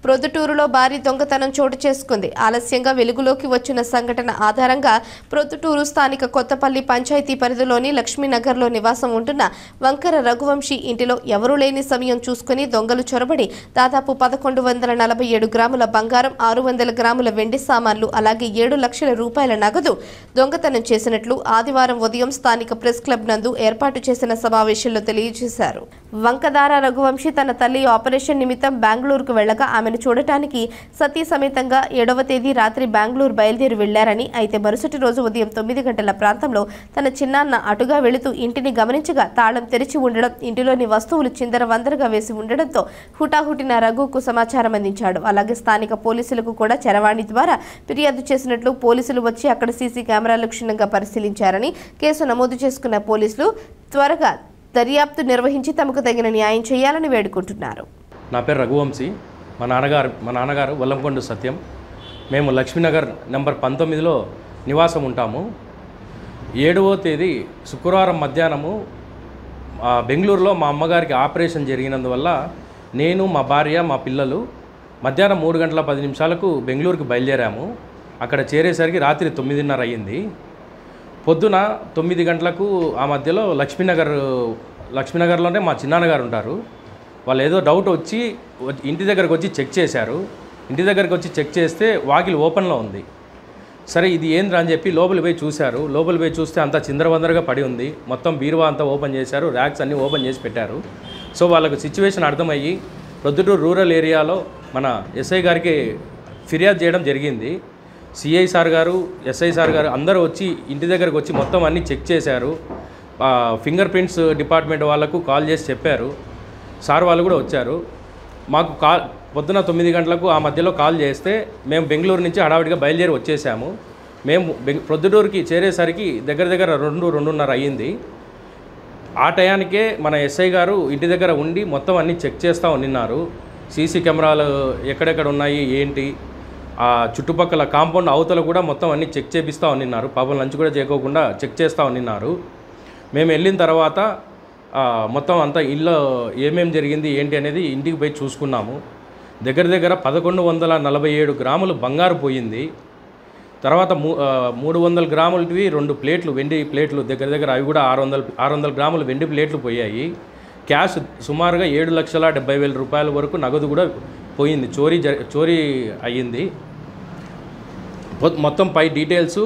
ప్రొద్దుటూరులో భారీ దొంగతనం చోటు చేసుకుంది. ఆలస్యంగా వెలుగులోకి వచ్చిన సంఘటన ఆధారంగా ప్రొద్దుటూరు స్థానిక కొత్తపల్లి పంచాయతీ పరిధిలోని లక్ష్మీనగర్లో నివాసం ఉంటున్న వంకర రఘువంశీ ఇంటిలో ఎవరూ లేని సమయం చూసుకుని దొంగలు చొరబడి దాదాపు 1147 గ్రాముల బంగారం, 600 గ్రాముల వెండి సామాన్లు, అలాగే 7 లక్షల రూపాయల నగదు దొంగతనం చేసినట్లు ఆదివారం ఉదయం స్థానిక ప్రెస్ క్లబ్ నందు ఏర్పాటు చేసిన సమావేశంలో తెలియజేశారు. వంకదార రఘువంశీ తన తల్లి ఆపరేషన్ నిమిత్తం బెంగళూరుకు వెళ్లగా ఆమెను చూడటానికి సతీ సమేతంగా 7వ తేదీ రాత్రి బెంగళూరు బయలుదేరి వెళ్లారని, అయితే మరుసటి రోజు ఉదయం 9 గంటల ప్రాంతంలో తన చిన్నాన్న అటుగా వెళుతూ ఇంటిని గమనించగా తాళం తెరిచి ఉండడం, ఇంటిలోని వస్తువులు చిందరవందరగా వేసి ఉండడంతో హుటాహుటిన రఘుకు సమాచారం అందించాడు. అలాగే స్థానిక పోలీసులకు కూడా చరవాణి ద్వారా ఫిర్యాదు చేసినట్లు పోలీసులు వచ్చి అక్కడ సీసీ కెమెరాలు క్షుణ్ణంగా పరిశీలించారని, కేసు నమోదు చేసుకున్న పోలీసులు త్వరగా దర్యాప్తు నిర్వహించి తమకు తగిన న్యాయం చేయాలని వేడుకుంటున్నారు. నా పేరు రఘువంశీ. మా నాన్నగారు వల్లంకొండ సత్యం. మేము లక్ష్మీనగర్ నెంబర్ 19లో నివాసం ఉంటాము. 7వ తేదీ శుక్రవారం మధ్యాహ్నము బెంగళూరులో మా అమ్మగారికి ఆపరేషన్ జరిగినందువల్ల నేను, మా భార్య, మా పిల్లలు మధ్యాహ్నం 3 గంటల 10 నిమిషాలకు బెంగళూరుకి బయలుదేరాము. అక్కడ చేరేసరికి రాత్రి 9:30 అయ్యింది. పొద్దున 9 గంటలకు ఆ మధ్యలో లక్ష్మీనగర్లోనే మా చిన్నాన్నగారు ఉంటారు. వాళ్ళు ఏదో డౌట్ వచ్చి ఇంటి దగ్గరకు వచ్చి చెక్ చేశారు. ఇంటి దగ్గరకు వచ్చి చెక్ చేస్తే వాకిలి ఓపెన్లో ఉంది. సరే ఇది ఏంద్రా అని చెప్పి లోపలికి పోయి చూశారు. లోపలికి పోయి చూస్తే అంతా చిందరవందరగా పడి ఉంది. మొత్తం బీరువా అంతా ఓపెన్ చేశారు, ర్యాక్స్ అన్నీ ఓపెన్ చేసి పెట్టారు. సో వాళ్ళకు సిచ్యువేషన్ అర్థమయ్యి ప్రొద్దుటూరు రూరల్ ఏరియాలో మన ఎస్ఐ గారికి ఫిర్యాదు చేయడం జరిగింది. సిఐ సార్ గారు, ఎస్ఐ సార్ గారు అందరూ వచ్చి ఇంటి దగ్గరకు వచ్చి మొత్తం అన్నీ చెక్ చేశారు. ఫింగర్ ప్రింట్స్ డిపార్ట్మెంట్ వాళ్ళకు కాల్ చేసి చెప్పారు. సార్ వాళ్ళు కూడా వచ్చారు. మాకు పొద్దున 9 గంటలకు ఆ మధ్యలో కాల్ చేస్తే మేము బెంగళూరు నుంచి హడావిడిగా బయలుదేరి వచ్చేసాము. మేము ప్రొద్దుటూరుకి చేరేసరికి దగ్గర 2-2:30 అయ్యింది. ఆ టయానికే మన ఎస్ఐ గారు ఇంటి దగ్గర ఉండి మొత్తం అన్నీ చెక్ చేస్తూ ఉన్నారు. సీసీ కెమెరాలు ఎక్కడెక్కడ ఉన్నాయి ఏంటి, ఆ చుట్టుపక్కల కాంపౌండ్ అవతల కూడా మొత్తం అన్నీ చెక్ చేపిస్తూ ఉన్నారు. పాపం లంచ్ కూడా చేయకోకుండా చెక్ చేస్తూ ఉన్నారు. మేము వెళ్ళిన తర్వాత మొత్తం అంతా ఇల్లు ఏమేమి జరిగింది ఏంటి అనేది ఇంటికి పోయి చూసుకున్నాము. దగ్గర 1147 గ్రాములు బంగారు పోయింది. తర్వాత 300 గ్రాములవి 2 ప్లేట్లు, వెండి ప్లేట్లు దగ్గర అవి కూడా 600 గ్రాములు వెండి ప్లేట్లు పోయాయి. క్యాష్ సుమారుగా 7,70,000 రూపాయల వరకు నగదు కూడా పోయింది, చోరీ అయ్యింది. మొత్తం పై డీటెయిల్స్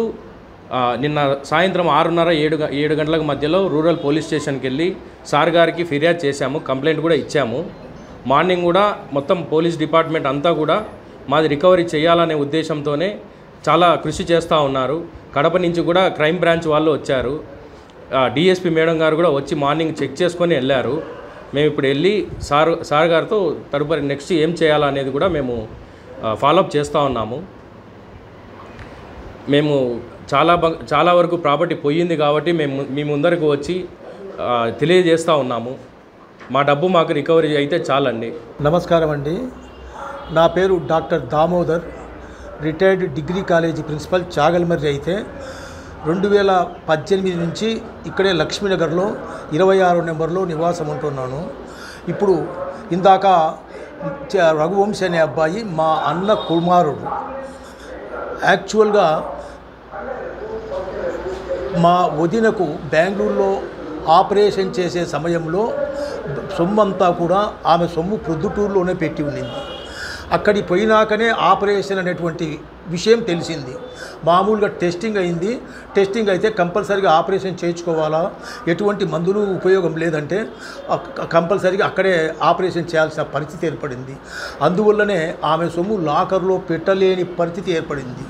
నిన్న సాయంత్రం 6:30-7 గంటలకు మధ్యలో రూరల్ పోలీస్ స్టేషన్కి వెళ్ళి సార్ గారికి ఫిర్యాదు చేశాము, కంప్లైంట్ కూడా ఇచ్చాము. మార్నింగ్ కూడా మొత్తం పోలీస్ డిపార్ట్మెంట్ అంతా కూడా మాది రికవరీ చేయాలనే ఉద్దేశంతోనే చాలా కృషి చేస్తూ ఉన్నారు. కడప నుంచి కూడా క్రైమ్ బ్రాంచ్ వాళ్ళు వచ్చారు. డిఎస్పీ మేడం గారు కూడా వచ్చి మార్నింగ్ చెక్ చేసుకొని వెళ్ళారు. మేము ఇప్పుడు వెళ్ళి సార్ గారితో తదుపరి నెక్స్ట్ ఏం చేయాలనేది కూడా మేము ఫాలోఅప్ చేస్తూ ఉన్నాము. మేము చాలా వరకు ప్రాపర్టీ పోయింది కాబట్టి మీ ముందరకు వచ్చి తెలియజేస్తూ ఉన్నాము. మా డబ్బు మాకు రికవరీ అయితే చాలండి. నమస్కారం అండి. నా పేరు doctor Damodar, retired degree college principal Chagalamarri. అయితే 2018 నుంచి ఇక్కడే లక్ష్మీనగర్లో 26 నెంబర్లో నివాసం ఉంటున్నాను. ఇప్పుడు ఇందాక రఘువంశీ అనే అబ్బాయి మా అన్న కుమారుడు. యాక్చువల్గా మా వదినకు బెంగళూరులో ఆపరేషన్ చేసే సమయంలో సొమ్మంతా కూడా ఆమె సొమ్ము ప్రొద్దుటూరులోనే పెట్టి ఉండింది. అక్కడికి పోయినాకనే ఆపరేషన్ అనేటువంటి విషయం తెలిసింది. మామూలుగా టెస్టింగ్ అయింది. టెస్టింగ్ అయితే కంపల్సరీగా ఆపరేషన్ చేయించుకోవాలా, ఎటువంటి మందులు ఉపయోగం లేదంటే కంపల్సరీగా అక్కడే ఆపరేషన్ చేయాల్సిన పరిస్థితి ఏర్పడింది. అందువల్లనే ఆమె సొమ్ము లాకర్లో పెట్టలేని పరిస్థితి ఏర్పడింది.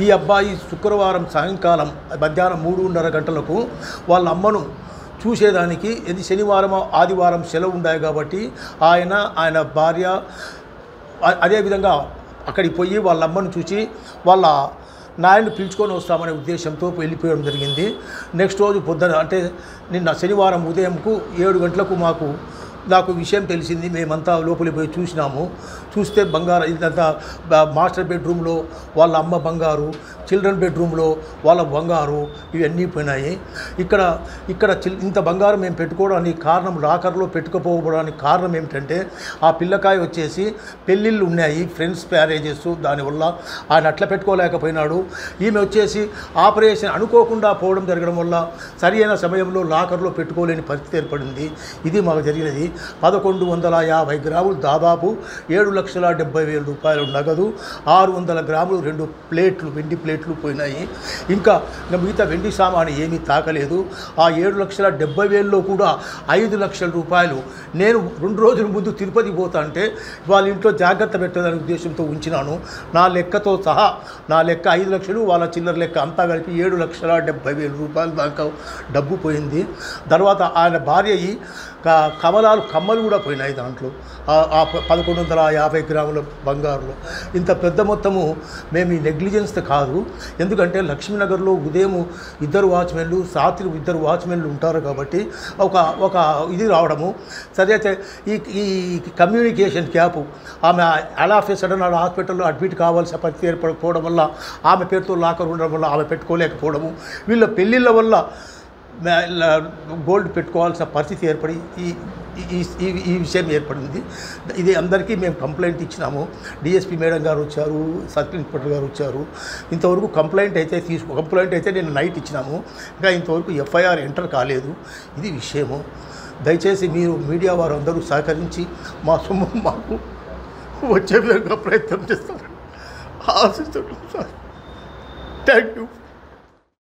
ఈ అబ్బాయి శుక్రవారం సాయంకాలం మధ్యాహ్నం 3:30 గంటలకు వాళ్ళ అమ్మను చూసేదానికి, ఇది శనివారం ఆదివారం సెలవు ఉన్నాయి కాబట్టి ఆయన భార్య అదేవిధంగా అక్కడికి పోయి వాళ్ళ అమ్మను చూసి వాళ్ళ నాయన్ని పిలుచుకొని వస్తామనే ఉద్దేశంతో వెళ్ళిపోవడం జరిగింది. నెక్స్ట్ రోజు పొద్దున అంటే నిన్న శనివారం ఉదయంకు 7 గంటలకు నాకు విషయం తెలిసింది. మేమంతా లోపలికి పోయి చూసినాము. చూస్తే బంగారం ఇదంతా మాస్టర్ బెడ్రూమ్లో వాళ్ళ అమ్మ బంగారు, చిల్డ్రన్ బెడ్రూమ్లో వాళ్ళ బంగారు, ఇవన్నీ పోయినాయి. ఇక్కడ ఇంత బంగారం మేము పెట్టుకోవడానికి కారణం, లాకర్లో పెట్టుకుపోవడానికి కారణం ఏమిటంటే ఆ పిల్లకాయ వచ్చేసి పెళ్ళిళ్ళు ఉన్నాయి, ఫ్రెండ్స్ మ్యారేజెస్, దానివల్ల ఆయన అట్లా పెట్టుకోలేకపోయినాడు. ఈమె వచ్చేసి ఆపరేషన్ అనుకోకుండా పోవడం జరగడం వల్ల సరైన సమయంలో లాకర్లో పెట్టుకోలేని పరిస్థితి ఏర్పడింది. ఇది మాకు జరిగినది. 1150 గ్రాములు, దాదాపు 7,70,000 రూపాయలు నగదు, 600 గ్రాములు 2 ప్లేట్లు, వెండి ప్లేట్లు పోయినాయి. ఇంకా మిగతా వెండి సామాను ఏమీ తాకలేదు. ఆ 7,70,000లో కూడా 5 లక్షల రూపాయలు నేను 2 రోజుల ముందు తిరుపతి పోతా అంటే వాళ్ళ ఇంట్లో జాగ్రత్త పెట్టదనే ఉద్దేశంతో ఉంచినాను. నా లెక్కతో సహా, నా లెక్క 5 లక్షలు, వాళ్ళ చిల్లర లెక్క అంతా కలిపి 7,70,000 రూపాయలు దాకా డబ్బు పోయింది. తర్వాత ఆయన భార్య కమ్మలు కూడా పోయినాయి దాంట్లో, ఆ 1150 గ్రాముల బంగారులో. ఇంత పెద్ద మొత్తము మేము ఈ నెగ్లిజెన్స్ కాదు. ఎందుకంటే లక్ష్మీనగర్లో ఉదయం 2 వాచ్మెన్లు, రాత్రి 2 వాచ్మెన్లు ఉంటారు కాబట్టి ఒక ఇది రావడము. సరైతే ఈ కమ్యూనికేషన్ గ్యాప్, ఆమె అలాఫే సడన్ హాస్పిటల్లో అడ్మిట్ కావాల్సిన పరిస్థితి ఏర్పడకపోవడం వల్ల, ఆమె పేరుతో లాకర్ ఉండడం వల్ల ఆమె పెట్టుకోలేకపోవడము, వీళ్ళ పెళ్ళిళ్ళ వల్ల గోల్డ్ పెట్టుకోవాల్సిన పరిస్థితి ఏర్పడి ఈ విషయం ఏర్పడింది. ఇది అందరికీ మేము కంప్లైంట్ ఇచ్చినాము. డిఎస్పీ మేడం గారు వచ్చారు, సర్కిల్ ఇన్స్పెక్టర్ గారు వచ్చారు. ఇంతవరకు కంప్లైంట్ అయితే నేను నైట్ ఇచ్చినాము. ఇంకా ఇంతవరకు ఎఫ్ఐఆర్ ఎంటర్ కాలేదు. ఇది విషయము. దయచేసి మీరు మీడియా వారు అందరూ సహకరించి మా సొమ్ము మాకు వచ్చే విధంగా ప్రయత్నం చేస్తారని ఆశిస్తున్నాం సార్. Thank you.